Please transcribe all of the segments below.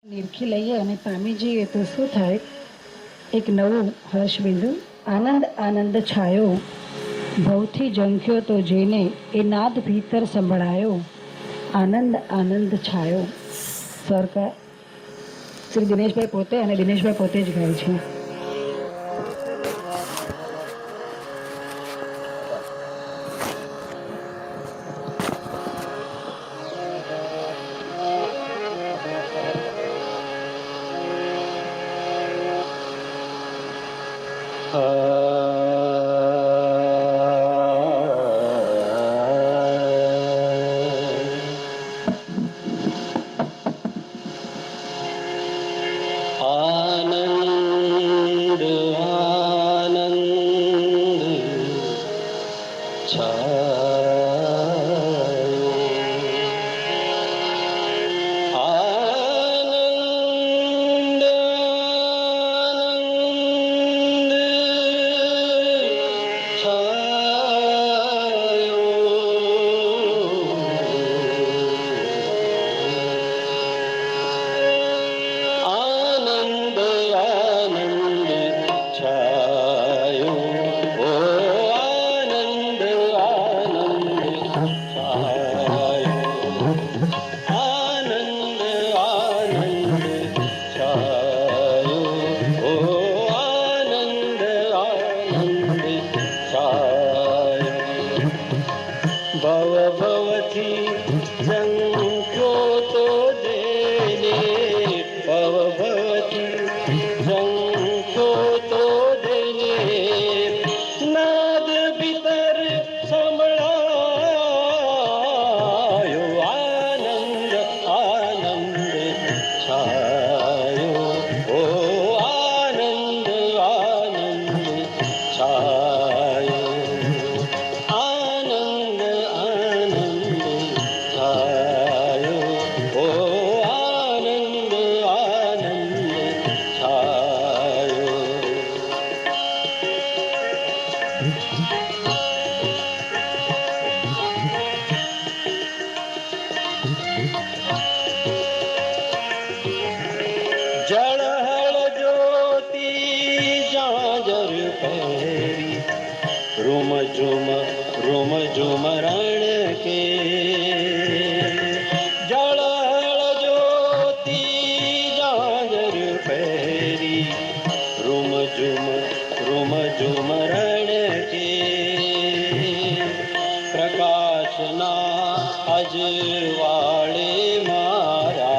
નિરખી લઈએ અને પામી જઈએ તો શું થાય? એક નવું હર્ષ બિંદુ. આનંદ આનંદ છાયો, ભવથી ઝંખ્યો તો જેને એ નાદ ભીતર સંભળાયો. આનંદ આનંદ છાયો. સરકાર શ્રી દિનેશભાઈ પોતે અને દિનેશભાઈ પોતે જ ગાય છે. आनंद आनंद छायो, आनंद आनंद छायो, आनंद आनंद छायो, ओ आनंद आनंद छायो, आनंद आनंद छायो, ओ आनंद आनंद छायो. भव भवथी ઝંખ્યો તો જેને, ભવ ભવથી ઝંખ્યો તો જેને નાદ ભીતર સંભળાયો. આનંદ આનંદ છાયો, ઓ આનંદ આનંદ છાયો, आनंद आनंद छायो, ओ आनंद आनंद छायो. जळहळ ज्योती जाजर पहरी, रुम झुम रण के. जळहळ ज्योती जाजर पहरी, रुम झुम रण के. प्रकाशना अजवाळे मारा,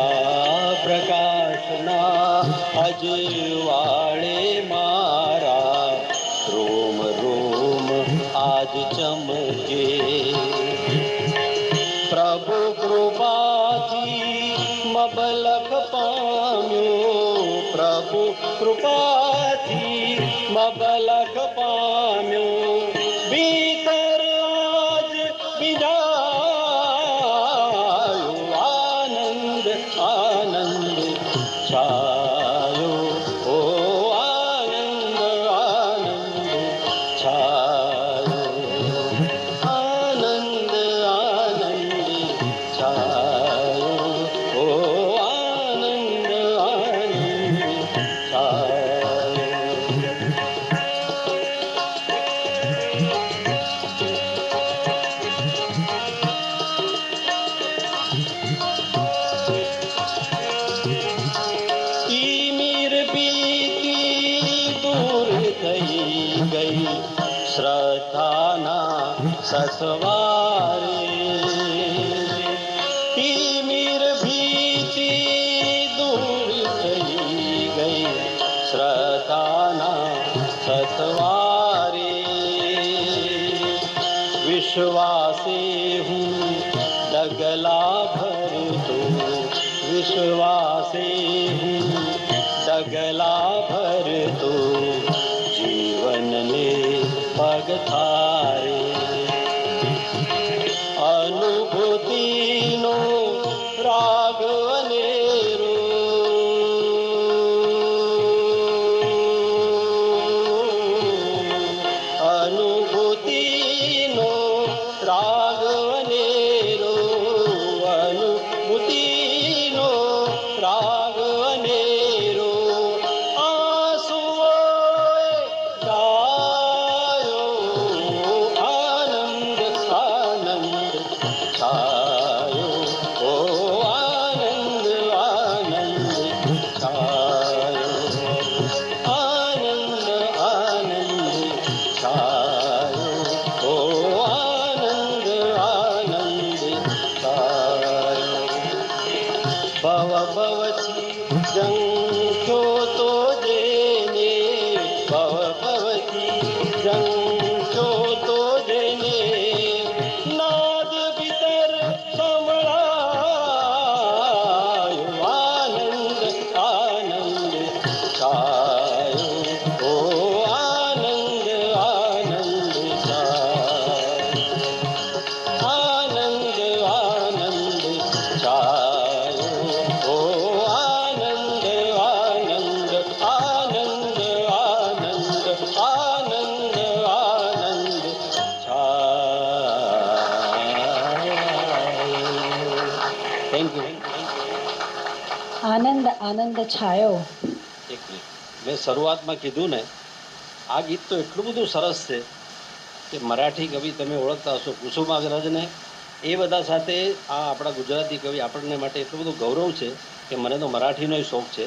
प्रकाशना अजवाळे मारा. रोम रोम आज चमके, प्रभु कृपाथी मबलख पाम्यो, प्रभु कृपाथी मबलख पाम्यो. भीतर आज बिजायो, आनंद आनंद छायो, ओ आनंद आनंद छायो, आनंद आनंद छायो, ओ आनंद आनंद छायो. मीर बीती दूर થઈ ગઈ, શ્રદ્ધાના સસવારે. મીર ભીતી દૂર થઈ ગઈ, શ્રદ્ધાના સસવારે. વિશ્વાસે હું ડગલા ભરતો, विश्वासे हूँ डगला भरतो. जीवन ने पग थारे, अनुभूतिनो राग अनेरो. अनुभूतिनो राग अनेरो, अनुभूतिनो राग ભવથી જંખ્યો તો જેને ભવથી જંખ્યો તો જેને નાદ ભીતર સંભળાયો આનંદ આનંદ છાયો ઓ આનંદ આનંદ છાયો આનંદ આનંદ છાયો ઓ આનંદ આનંદ આનંદ આનંદ આનંદ આનંદ છાયો. Thank you. આનંદ આનંદ છાયો. એક મિનિટ, મેં શરૂઆતમાં કીધું ને, આ ગીત તો એટલું બધું સરસ છે કે મરાઠી કવિ તમે ઓળખતા હશો કુસુમાગ્રજને, એ બધા સાથે આ આપણા ગુજરાતી કવિ આપણને માટે એટલું બધું ગૌરવ છે કે મને તો મરાઠીનો શોખ છે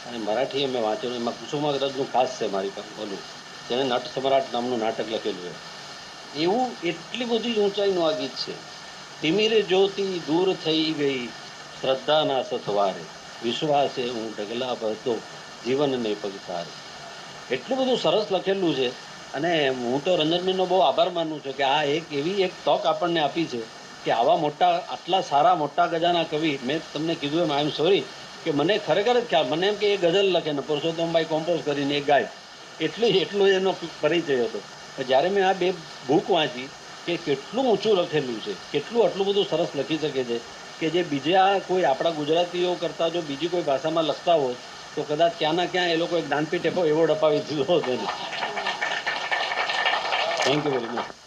અને મરાઠી મેં વાંચેલું, એમાં કુસુમાગ્રજનું ખાસ છે મારી પાસે બોલું, જેણે નટ સમ્રાટ નામનું નાટક લખેલું છે. એવું એટલી બધી ઊંચાઈનું આ ગીત છે. તિમિરે જ્યોતિ દૂર થઈ ગઈ શ્રદ્ધાના સથવારે, વિશ્વાસે હું ઢગલા ભરતો જીવનને પગતારે. એટલું બધું સરસ લખેલું છે અને હું તો રંજનબેનનો બહુ આભાર માનું છું કે આ એક એવી એક તક આપણને આપી છે કે આવા મોટા આટલા સારા મોટા ગજાના કવિ, મેં તમને કીધું એમ આઈ એમ સોરી કે મને ખરેખર જ ખ્યાલ, મને એમ કે એ ગઝલ લખે ને પુરુષોત્તમભાઈ કોમ્પોઝ કરીને એ ગાય, એટલો એનો પરિચય હતો. જ્યારે મેં આ બે બુક વાંચી કે કેટલું ઊંચું લખેલું છે, કેટલું આટલું બધું સરસ લખી શકે છે કે જે બીજા કોઈ આપણા ગુજરાતીઓ કરતાં જો બીજી કોઈ ભાષામાં લખતા હોત તો કદાચ ક્યાંના ક્યાં એ લોકો એક જ્ઞાનપીઠ એવોર્ડ અપાવી દીધો હતો. Thank you very much.